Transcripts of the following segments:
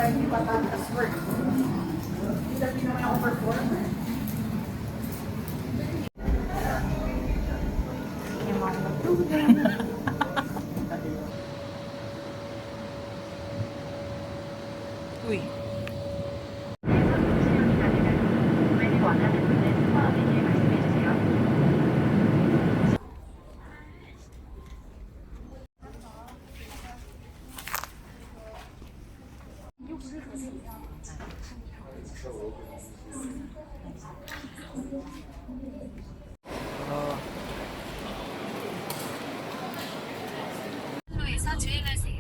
hindi patatas work. Hindi naman ako performer. Yung mga magtulang. Uy. 도로에서 주행하세요.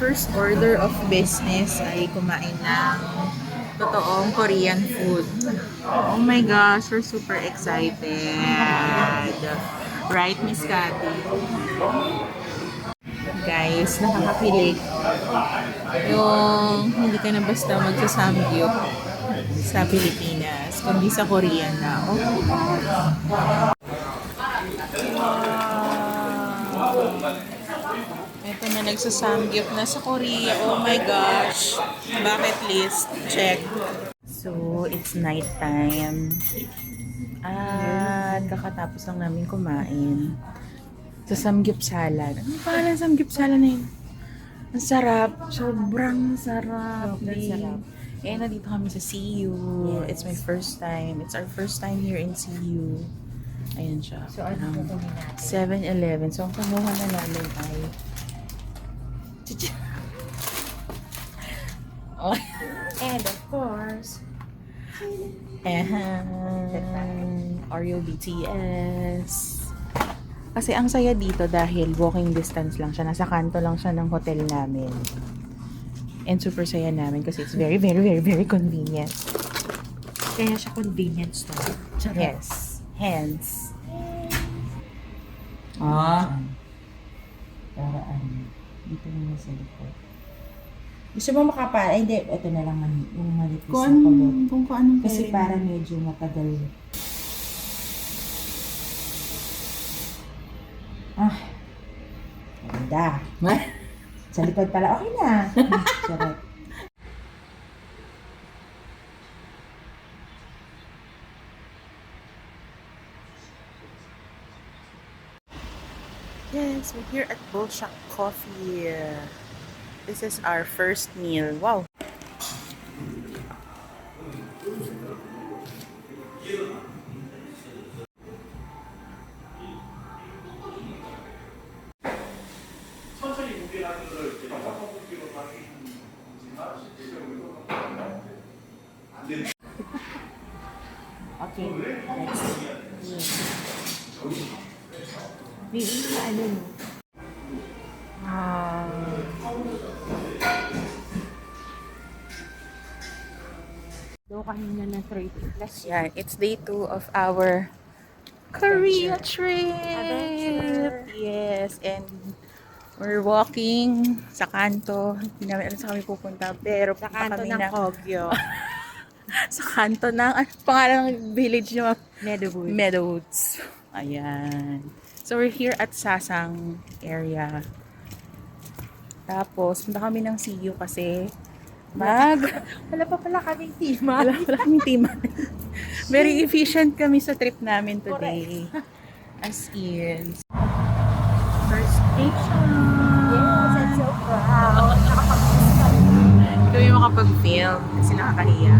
First order of business ay kumain ng totoong Korean food. Oh my gosh, we're super excited. Right, Miss Cathy? Guys, nakakakilig. Yung hindi ka na basta magsasamgyup sa Pilipinas, kundi sa Korean na. Oh. Ito na, nagsasamgyup na sa Korea. Oh my gosh. Bucket list. Check. So, it's night time. At kakatapos lang namin kumain. Sa samgyupsalan. Ano pangalan ng samgyupsalan na yun? Ang sarap. Sobrang sarap. Sobrang sarap. Eh, nandito kami sa CU. Yes. It's my first time. It's our first time here in CU. Ayan siya. So, ano kukunin natin? 7-Eleven. So, ang kumuha na namin ay oh. And of course, Oreo BTS. Kasi ang saya dito dahil walking distance lang siya. Nasa kanto lang siya ng hotel namin. And super saya namin kasi it's very, very, very, very convenient. kaya siya convenience store. Yes. Hence. Ah. Para ano, dito naman sa likod. Gusto mo makapa? Ay, hindi. Ito na lang yung manipis na kulot. Kung anong Kasi para medyo matagal. Ah. Ganda. Sa likod pala. Okay na. Sarap. Yes, we're here at Bolshak Coffee. This is our first meal. Wow. Okay. Next. May isa ano no? Do kanina na 3 plus. Yeah, it's day 2 of our Korea trip. Adventure. Yes, and we're walking sa kanto. Hindi namin alam saan kami pupunta, pero Sa punta kanto kami ng Kogyo. sa kanto ng pangalan ng village niyo, Meadowwood. Meadowwoods. Ayan. So we're here at Sasang area. Tapos punta kami ng CU kasi Wala pa pala kaming tima. wala kaming team. Very efficient kami sa trip namin today. As in, first station. Yes, I'm so proud. Hindi kami makapag-film kasi nakakahiya.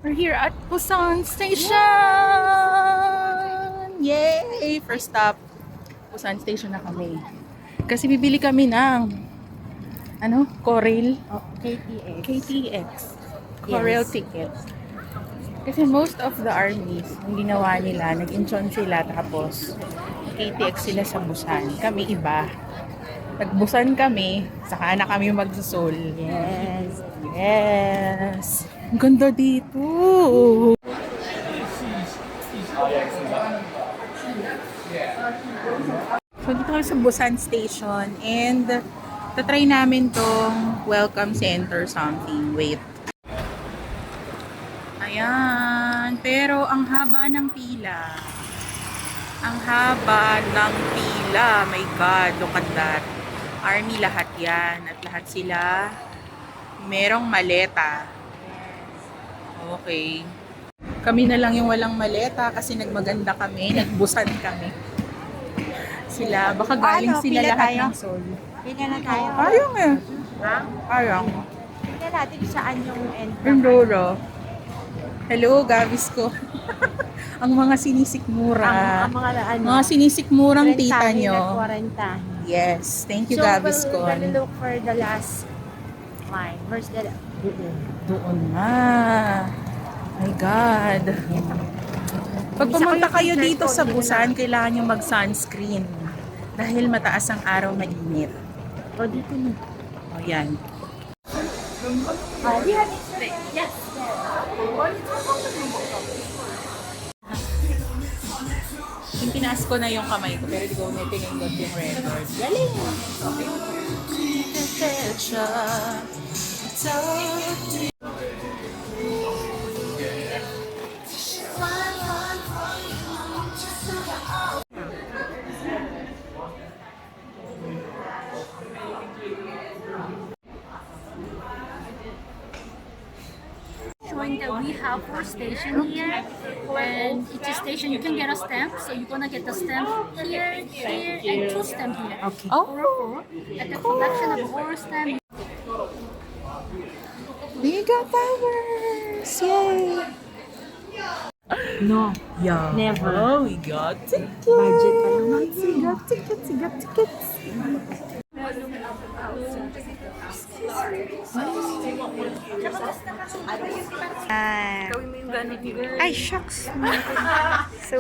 We're here at Busan Station! Yay! First stop, Busan Station na kami. Kasi bibili kami ng KTX. Corel ticket. Kasi most of the armies, ang ginawa nila, nag-inchon sila tapos KTX sila sa Busan. Kami iba. Nagbusan kami, saka na kami magsusol. Yes. Yes! Ang ganda dito! So, dito kami sa Busan Station and tatry namin tong welcome center something. Wait. Ayan. Pero ang haba ng pila. Ang haba ng pila. My God, look at that. Army lahat yan. At lahat sila merong maleta. Okay. Kami na lang yung walang maleta kasi nagmaganda kami. Nagbusan kami. Sila, baka galing sila pila lahat tayo? ng Seoul. Pila na tayo. Ayong eh. Ha? Ayong. Pila natin saan yung end. Rindoro. Hello, Gavis ko. Ang mga sinisikmura. Ang mga ano. Mga sinisikmurang tita nyo. 40. Yes. Thank you, So, Gavis we're ko. gonna look for the last line. Where's the... Doon na. My God. Pag pumunta kayo dito sa Busan, kailangan nyo mag-sunscreen. Dahil mataas ang araw, mainit. O, dito na. O, yan. Yes. Yung tinaas ko na yung kamay ko, pero di ko na pinindot yung record. Galing! Showing that we have 4 stations here, and each station you can get a stamp. So you're gonna get the stamp here, here, and 2 stamps here. Okay. Oh! At the collection of 4 stamps. We got flowers! Yay! No. Yeah. Never. Oh, we got tickets! Budget pa naman. We got tickets! We got tickets! Ay, shucks. So,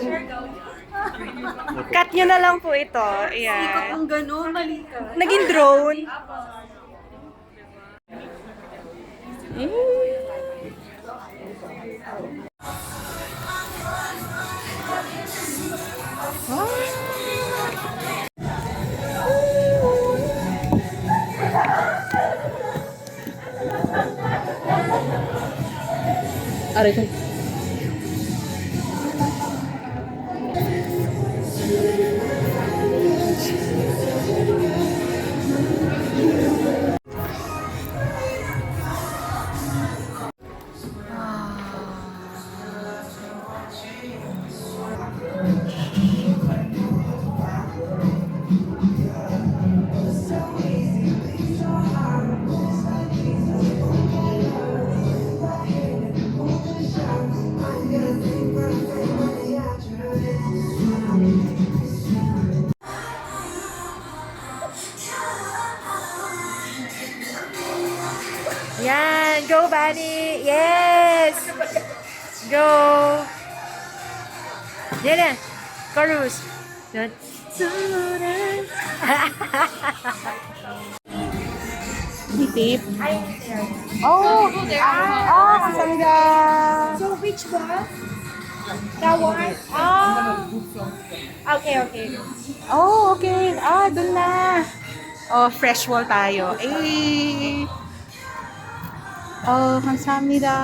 cut nyo na lang po ito. Ayan. Ang gano'n, mali ka. Naging drone. Aray ko. Yan. Go, Bunny. Yes. Go. Yan na. Chorus. Yan. Tip. Oh! Oh, kamsahamnida! So, which one? That one? Oh. Okay, okay. Oh, okay. Ah, dun na. Oh, fresh wall tayo. Eh! Oh, kamsahamnida.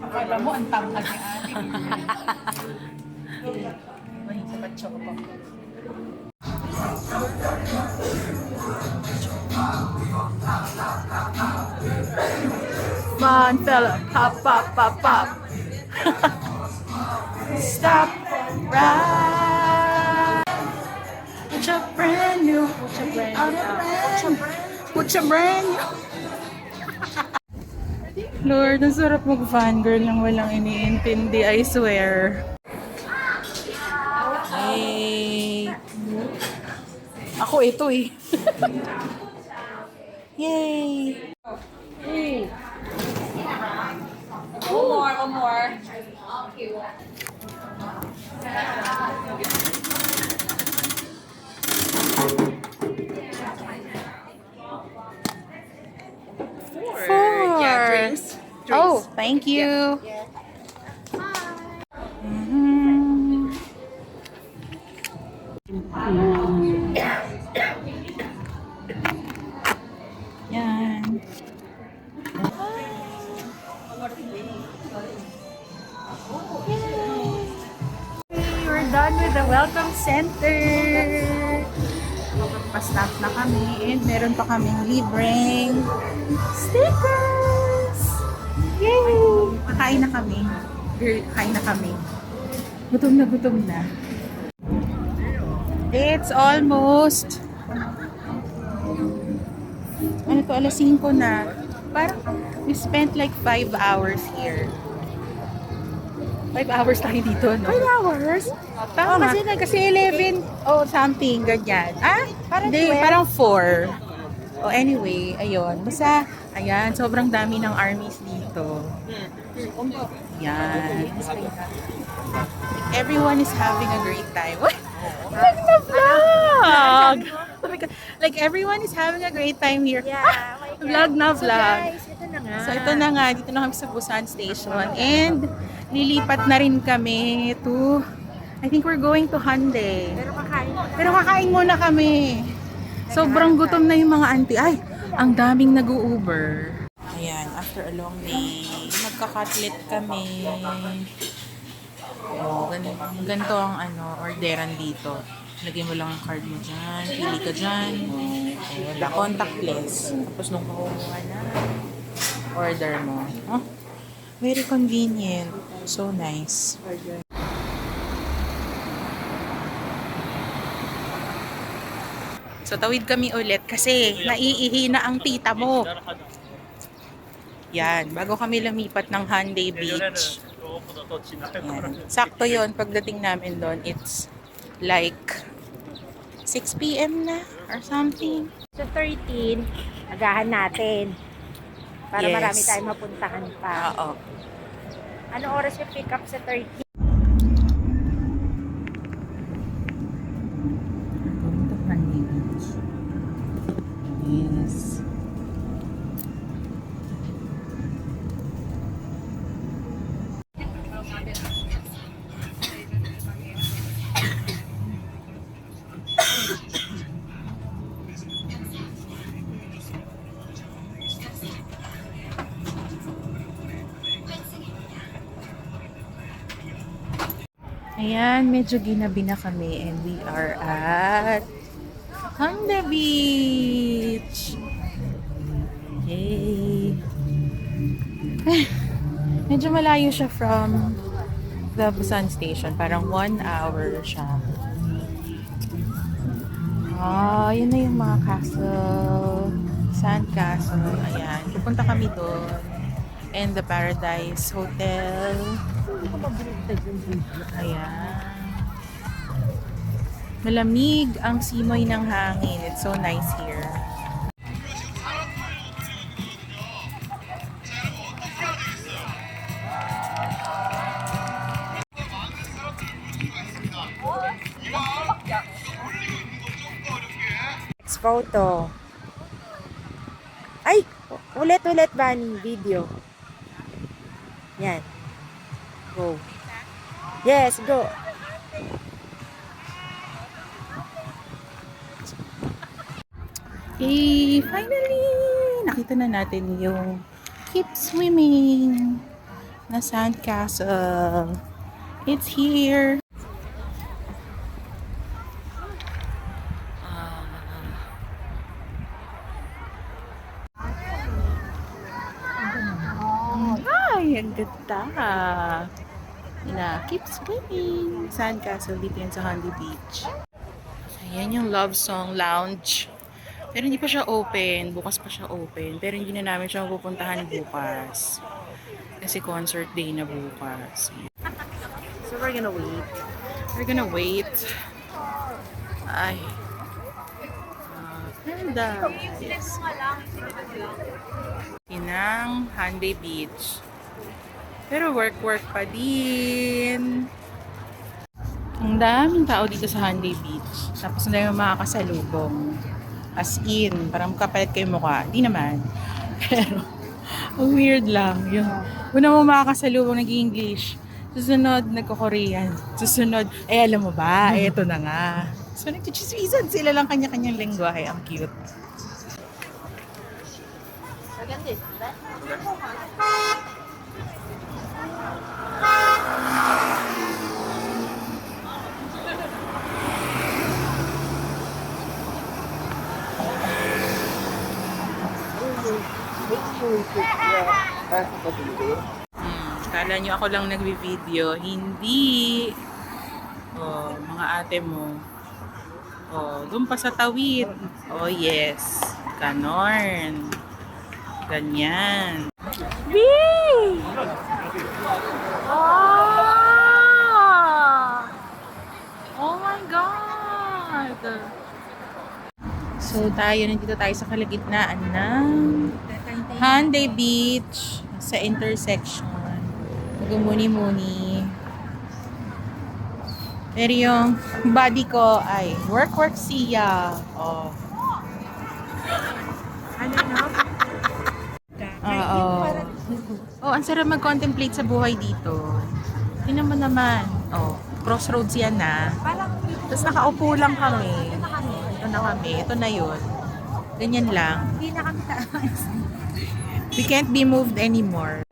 Akala mo, ang tangkad ni ate. Ay, sabat siya ko pa. Come on, fella. Pop, pop, pop, pop. Stop. Right. Put your brand new. Put your brand new. Lord, ang sarap mag-fangirl nang walang iniintindi, I swear. Hey. Ako ito eh. Yay! One more. Four. Yeah, drinks. Oh, thank you. Mhm. Yan. We're done with the welcome center. Pa-stop na kami and meron pa kaming libreng stickers! Yay! Kain na kami. Girl, kain na kami. Gutom na gutom na. It's almost ano to, alas 5 na. Parang we spent like 5 hours here. 5 hours tayo dito, no? 5 hours? Tama. Kasi 11 something, ganyan. Parang Hindi, 12? parang 4. Anyway, ayun. Basta, ayan, sobrang dami ng armies dito. Yan. Everyone is having a great time. What? Vlog na vlog! Oh my God. Like, everyone is having a great time here. Yeah, oh my God. Vlog na So vlog. guys, ito na nga. So ito na nga, dito na kami sa Busan Station and lilipat na rin kami to, I think we're going to Hyundai. Pero kakain muna kami. Sobrang gutom na yung mga auntie. Ay, ang daming nag-u-Uber. Ayan, after a long day, magka-cutlet kami. Oh, ganito ang orderan dito. Lagyan mo lang ang card mo dyan, pili ka dyan. Ayun, contactless. Tapos nung makukuha na, order mo. Oh, very convenient. So nice. So tawid kami ulit kasi naiihi na ang tita mo. Yan, bago kami lumipat ng Hyundai Beach. Yan. Sakto yon pagdating namin doon, it's like 6 p.m. na or something. So 13, agahan natin. Para Yes. marami tayong mapuntahan pa. Oo. Ano oras yung pick up sa 13? Going to Hyundai Beach. Yes. Ayan, medyo ginabi na kami and we are at Hyundai Beach. Yay! Medyo malayo siya from the Busan Station. Parang 1 hour siya. Yun na yung mga castle. Sand Castle. Ayan. Pupunta kami doon. And the Paradise Hotel. Ayan. Malamig ang simoy ng hangin. It's so nice here. Next photo. Ay! Ulit-ulit Bunny, video. Yan. Go. Yes, go. Finally! Nakita na natin yung Keep Swimming na sandcastle. It's here. Ay, ang ganda. Na Keep Swimming. Sandcastle dito yan sa Hyundai Beach. Ayan yung Love Song Lounge. Pero hindi pa siya open. Bukas pa siya open. Pero hindi na namin siya pupuntahan bukas. Kasi concert day na bukas. So we're gonna wait. We're gonna wait. Ay. Ganda. Inang Handay Beach. Pero work pa din. Ang daming tao dito sa Handay Beach. Tapos na yung mga kasalubong. As in, parang kapalit kayo mukha. Di naman. Pero, ang weird lang. Yung, una mo makakasalubong nag-English. Susunod, nagko-Korean. Susunod, alam mo ba, eto na nga. So, nagchichismisan sila lang kanya-kanyang lengguwahe. Ang cute. Kala nyo ako lang nagbi-video. Hindi. Oh, mga ate mo. Oh, doon pa sa tawid. Oh, yes. Ganon. Ganyan. Wee! Oh my God! So, nandito tayo sa kalagitnaan ng Handay Beach sa intersection. Magumuni-muni. Pero yung body ko ay work siya. Oh. Ano no? Oo. Oh, ang sarap mag-contemplate sa buhay dito. Tingnan mo naman. Oh, crossroads yan na. Tapos nakaupo lang kami. Ito na kami. Ito na yun. Ganyan lang. Hindi na kami taas. We can't be moved anymore.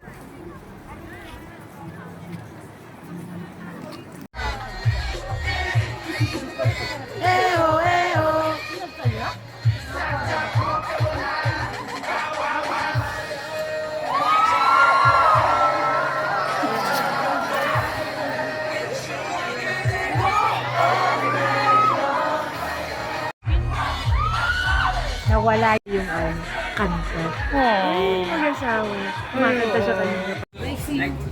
Nawala yung kanta. Oh. Mag-asawa. Kumakanta siya kanina.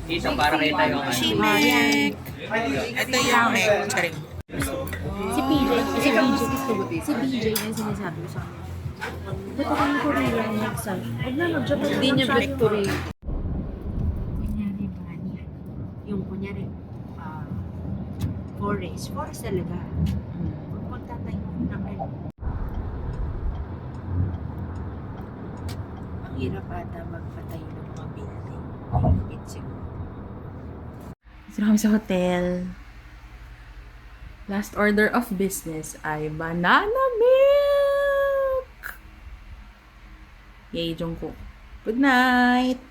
Dito para kita yung ano. Shimek. Ito yung Mek. Charing. Si PJ, si BJ yung sinasabi ko sa akin. Ba't ako ng Korea next time? Huwag na, mag-Japan. Hindi niya victory. Kunyari ba niya? Yung kunyari, forest talaga. Huwag magtatayo ng ano. Ang hirap ata magpatayo ng mga building. Mahigpit siguro. Dito na kami sa hotel. Last order of business ay banana milk! Yay, Jungkook. Good night!